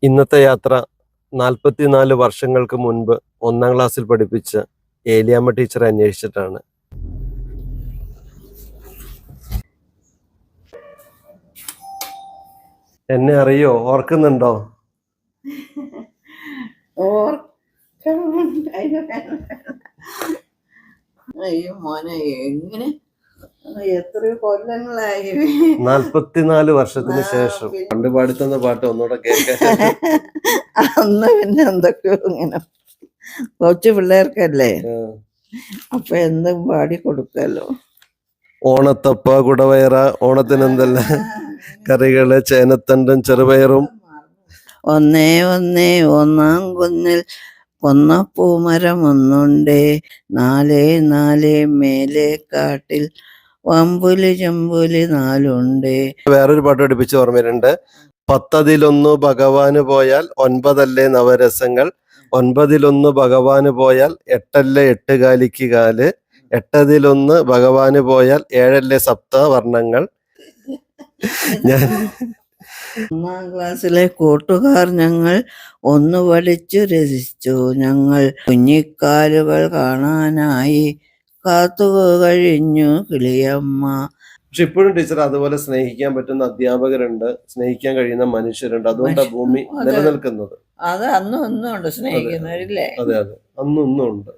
ഇന്നത്തെ യാത്ര 44 വർഷങ്ങൾക്ക് മുൻപ് 1ാം ക്ലാസ്സിൽ പഠിപ്പിച്ച ഏലിയാമ്മ ടീച്ചറെ അന്വേഷിച്ചിട്ടാണ്. എന്നെ അറിയോ? ഓർക്കുന്നുണ്ടോ? അയ്യോ മോനെ, എങ്ങനെ എത്രയോ കൊല്ലങ്ങളായി. 44 വർഷത്തിന് ശേഷം പണ്ട് പാടിത്തന്ന പാട്ട് ഒന്നുകൂടെ കേൾക്കാൻ. അന്ന് പിന്നെ എന്തൊക്കെയോ ഇങ്ങനെ കൊച്ചു പിള്ളേർക്കല്ലേ, അപ്പൊ എന്തും പാടി കൊടുക്കല്ലോ. ഓണത്തപ്പ കുടവയറ, ഓണത്തിന് എന്തല്ല കറികള്, ചേനത്തണ്ടും ചെറുപയറും. ഒന്നേ ഒന്നേ ഒന്നാം കുന്നിൽ കൊന്നപ്പൂമരം ഒന്നുണ്ടേ, 4 4 മേലെ കാട്ടിൽ വമ്പുലി ചെമ്പുലി 4 ഉണ്ടേ. വേറൊരു പാട്ട് പഠിപ്പിച്ച് ഓർമ്മയുണ്ട്. 10 ഭഗവാന് പോയാൽ 9 നവരസങ്ങൾ, 9 ഭഗവാന് പോയാൽ 8 8 കാല്, 8 ഭഗവാന് പോയാൽ 7 സപ്തവർണ്ണങ്ങൾ. ഞാൻ 1ാം ക്ലാസ്സിലെ കൂട്ടുകാർ ഞങ്ങൾ ഒന്ന് പഠിച്ചു രസിച്ചു. ഞങ്ങൾ കുഞ്ഞിക്കാലുകൾ കാണാനായി കാത്തു കഴിഞ്ഞു കിളിയമ്മ. പക്ഷെ ഇപ്പോഴും ടീച്ചർ അതുപോലെ സ്നേഹിക്കാൻ പറ്റുന്ന അധ്യാപകരുണ്ട്, സ്നേഹിക്കാൻ കഴിയുന്ന മനുഷ്യരുണ്ട്. അതുകൊണ്ടാണ് ഭൂമി നിലനിൽക്കുന്നത്. അത് അന്നും ഇന്നും ഉണ്ട് സ്നേഹിക്കുന്നവരില്ലേ? അതെ അതെ, അന്നും ഇന്നും ഉണ്ട്.